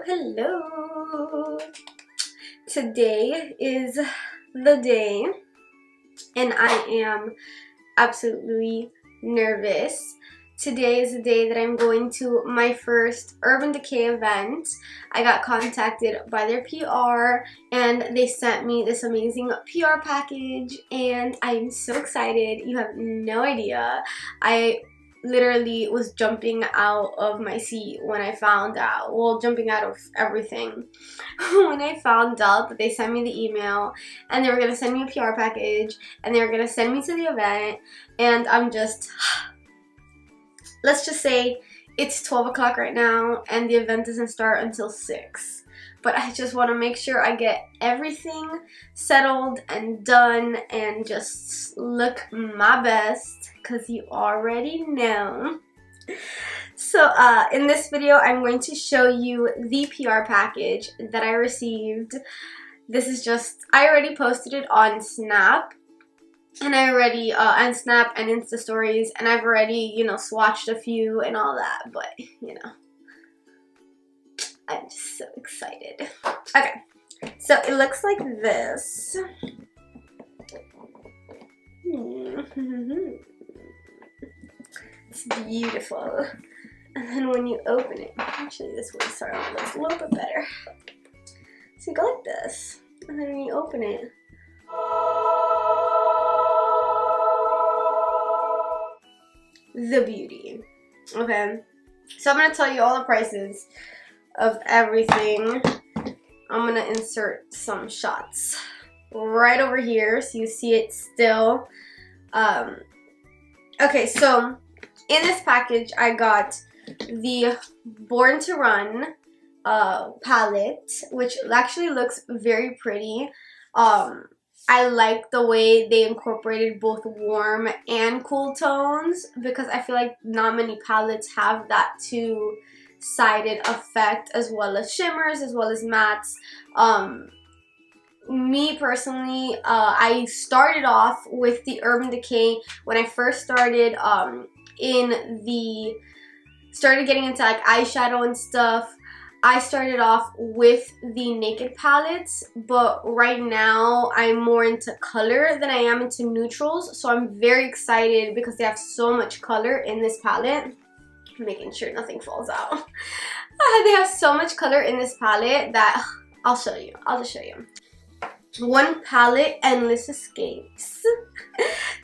Hello, hello. Today is the day and I am absolutely nervous. Today is the day that I'm going to my first Urban Decay event. I got contacted by their PR and they sent me this amazing PR package and I'm so excited. You have no idea. I literally was jumping out of my seat when I found out, well, jumping out of everything when I found out that they sent me the email and they were going to send me a PR package and they were going to send me to the event, and I'm just, let's just say it's 12 o'clock right now and the event doesn't start until 6. But I just want to make sure I get everything settled and done and just look my best, because you already know. So in this video, I'm going to show you the PR package that I received. This is just, I already posted it on Snap. And I already, on Snap and Insta stories, and I've already, you know, swatched a few and all that, but, you know. I'm just so excited. Okay, so it looks like this. It's beautiful. And then when you open it, actually this way, sorry, it looks a little bit better. So you go like this, and then when you open it, the beauty. Okay, so I'm gonna tell you all the prices of everything. I'm gonna insert some shots right over here so you see it still. Okay, so in this package I got the Born to Run palette, which actually looks very pretty. I like the way they incorporated both warm and cool tones, because I feel like not many palettes have that two-sided effect, as well as shimmers, as well as mattes. Me personally, I started off with the Urban Decay when I first started started getting into like eyeshadow and stuff. I started off with the Naked palettes, but right now I'm more into color than I am into neutrals, so I'm very excited because they have so much color in this palette. Making sure nothing falls out. They have so much color in this palette that I'll show you. I'll just show you. One palette, Endless Escapes.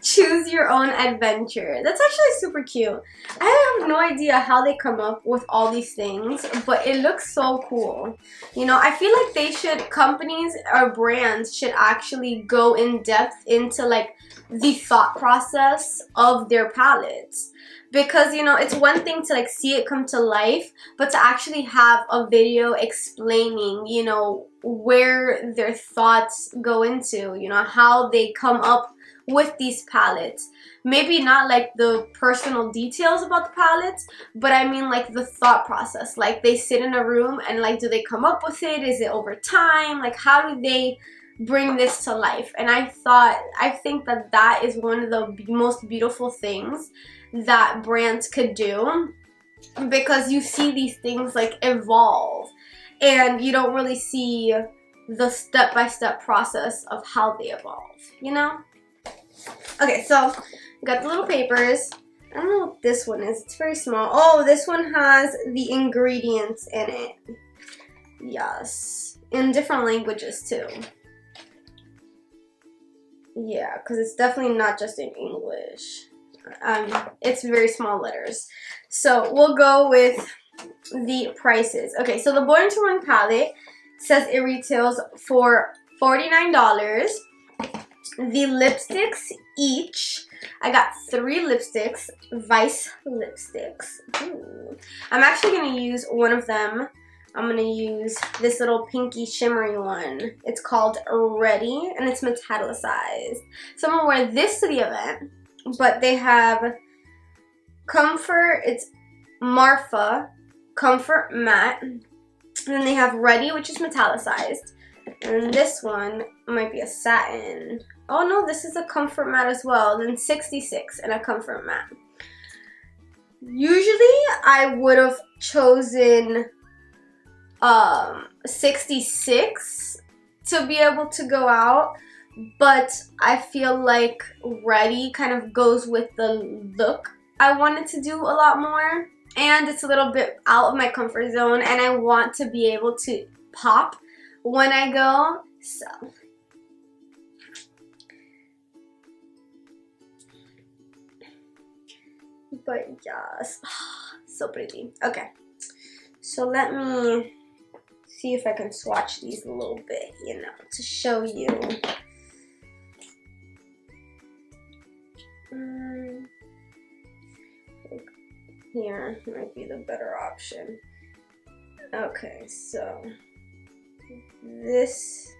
Choose your own adventure. That's actually super cute. I have no idea how they come up with all these things, but it looks so cool. You know, I feel like they should, companies or brands should actually go in depth into like the thought process of their palettes. Because, you know, it's one thing to like see it come to life, but to actually have a video explaining, you know, where their thoughts go into, you know, how they come up with these palettes. Maybe not like the personal details about the palettes, but I mean like the thought process. Like they sit in a room and like, do they come up with it? Is it over time? Like how do they bring this to life? And I think that that is one of the most beautiful things that brands could do, because you see these things like evolve and you don't really see the step-by-step process of how they evolve, you know? Okay, so we got the little papers. I don't know what this one is. It's very small. Oh, this one has the ingredients in it. Yes, in different languages too. Yeah, because it's definitely not just in English. It's very small letters. So we'll go with the prices. Okay, so the Born to Run palette says it retails for $49. The lipsticks each, I got 3 lipsticks, Vice lipsticks. Ooh. I'm actually going to use one of them. I'm going to use this little pinky shimmery one. It's called Ready, and it's metallicized. So I'm going to wear this to the event. But they have Comfort, it's Morphe, Comfort Matte. And then they have Ready, which is metallicized. And this one might be a satin. Oh no, this is a Comfort Matte as well. Then 66 and a Comfort Matte. Usually I would have chosen 66 to be able to go out, but I feel like Ready kind of goes with the look I wanted to do a lot more, and it's a little bit out of my comfort zone, and I want to be able to pop when I go, so. But yes, so pretty. Okay, so let me see if I can swatch these a little bit, you know, to show you. Here might be the better option. Okay, so this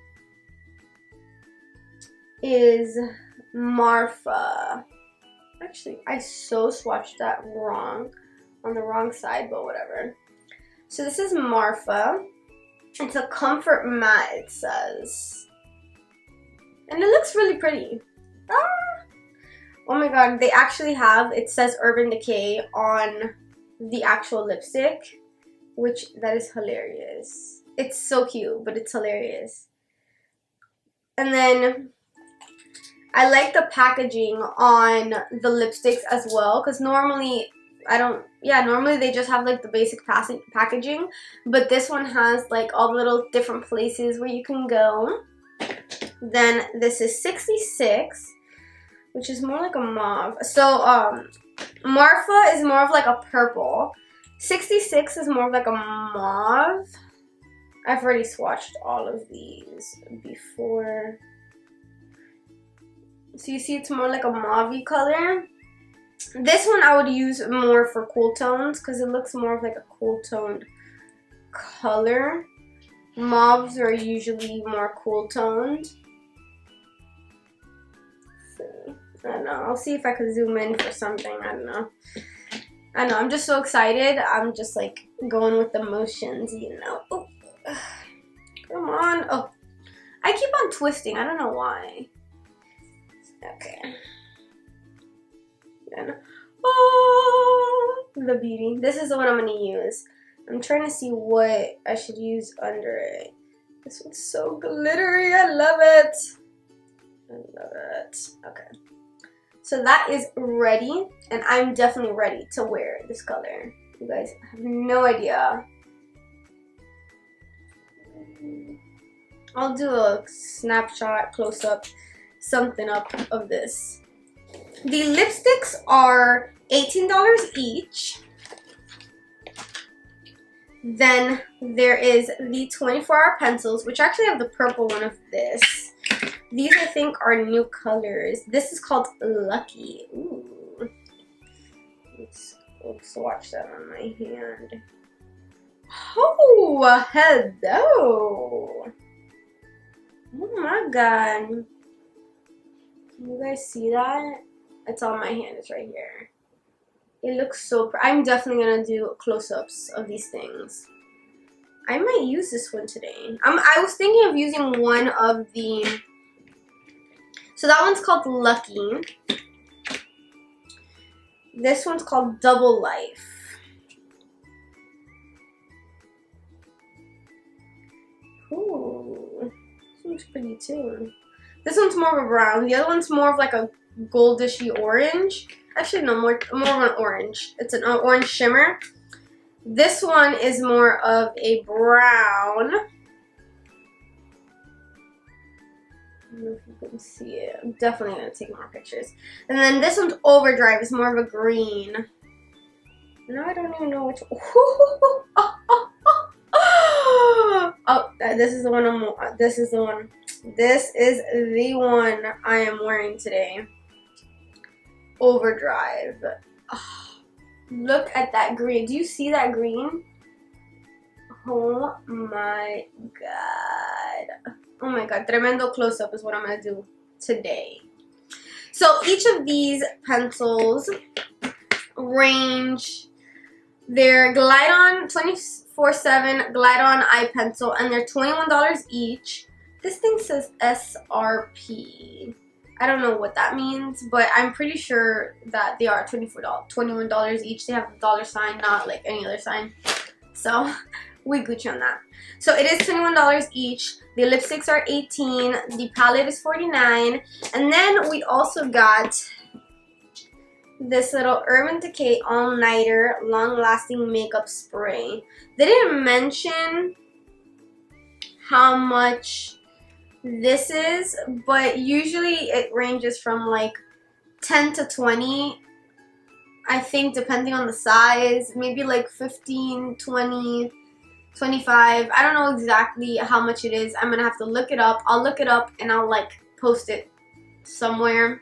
is Morphe. Actually, I so swatched that wrong, on the wrong side, but whatever. So this is Morphe. It's a comfort matte, it says. And it looks really pretty. Ah! Oh my god, they actually have, it says Urban Decay on the actual lipstick, which, that is hilarious. It's so cute, but it's hilarious. And then I like the packaging on the lipsticks as well, because normally normally they just have like the basic packaging, but this one has like all the little different places where you can go. Then this is 66, which is more like a mauve. So Morphe is more of like a purple. 66 is more of like a mauve. I've already swatched all of these before. So you see it's more like a mauve-y color. This one I would use more for cool tones because it looks more of like a cool toned color. Mauves are usually more cool toned. So, I don't know. I'll see if I can zoom in for something. I don't know. I'm just so excited. I'm just like going with the motions, you know. Oh, come on. Oh, I keep on twisting. I don't know why. Okay. Then, oh, the beauty. This is the one I'm going to use. I'm trying to see what I should use under it. This one's so glittery. I love it. I love it. Okay. So that is ready. And I'm definitely ready to wear this color. You guys have no idea. I'll do a snapshot, close-up, something up of this. The lipsticks are $18 each. Then there is the 24-hour pencils, which actually have the purple one of this. These, I think, are new colors. This is called Lucky. Ooh. Let's swatch that on my hand. Oh, hello. Oh my god. Can you guys see that? It's on my hand. It's right here. It looks so pretty. I'm definitely going to do close-ups of these things. I might use this one today. I was thinking of using one of the... So that one's called Lucky. This one's called Double Life. Ooh. This one's pretty too. This one's more of a brown. The other one's more of like a goldishy orange. Actually, no, more of an orange. It's an orange shimmer. This one is more of a brown. I don't know if you can see it. I'm definitely going to take more pictures. And then this one's Overdrive. It's more of a green. Now I don't even know which one. Oh, this is the one this is the one. This is the one I am wearing today. Overdrive. Oh, look at that green. Do you see that green? Oh my god. Oh my god. Tremendo close-up is what I'm going to do today. So each of these pencils range, they're Glide On 24/7 Glide On eye pencil, and they're $21 each. This thing says SRP. I don't know what that means, but I'm pretty sure that they are $21 each. They have the dollar sign, not like any other sign. So we Gucci on that. So it is $21 each. The lipsticks are $18. The palette is $49. And then we also got this little Urban Decay All Nighter Long Lasting Makeup Spray. They didn't mention how much this is, but usually it ranges from like 10 to 20, I think, depending on the size. Maybe like 15, 20, 25. I don't know exactly how much it is. I'm gonna have to look it up. I'll look it up and I'll like post it somewhere.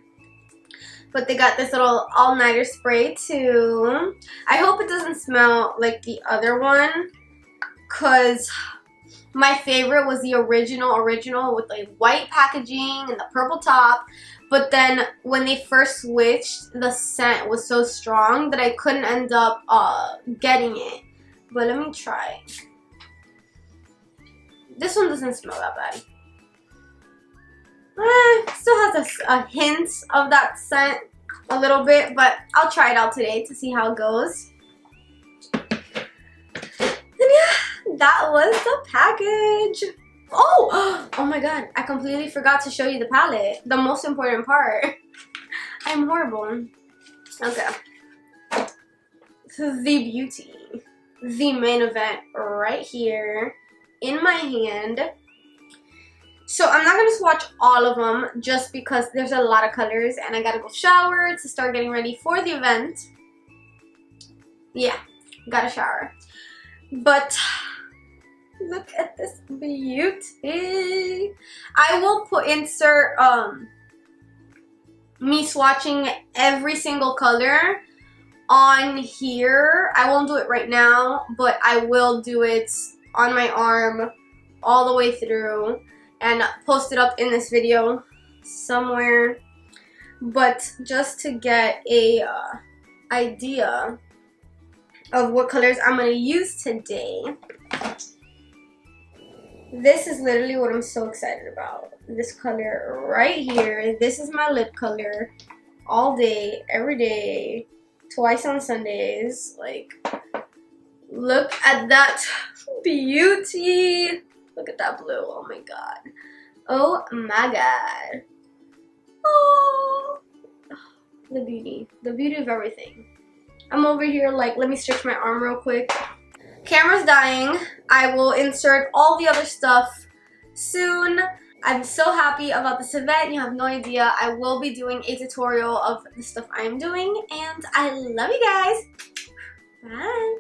But they got this little all-nighter spray too. I hope it doesn't smell like the other one, cause my favorite was the original with like white packaging and the purple top. But then when they first switched, the scent was so strong that I couldn't end up getting it. But let me try. This one doesn't smell that bad. Still has a hint of that scent a little bit, but I'll try it out today to see how it goes. And yeah, that was the package. Oh my god, I completely forgot to show you the palette. The most important part. I'm horrible. Okay. The beauty. The main event right here in my hand. So I'm not going to swatch all of them just because there's a lot of colors and I got to go shower to start getting ready for the event. Yeah, got to shower. But look at this beauty. I will insert me swatching every single color on here. I won't do it right now, but I will do it on my arm all the way through and post it up in this video somewhere. But just to get a idea of what colors I'm going to use today, this is literally what I'm so excited about. This color right here. This is my lip color all day, every day, twice on Sundays. Like, look at that beauty. Look at that blue. Oh my god. Oh my god. Oh, the beauty. The beauty of everything. I'm over here like, let me stretch my arm real quick. Camera's dying. I will insert all the other stuff soon. I'm so happy about this event. You have no idea. I will be doing a tutorial of the stuff I am doing. And I love you guys. Bye.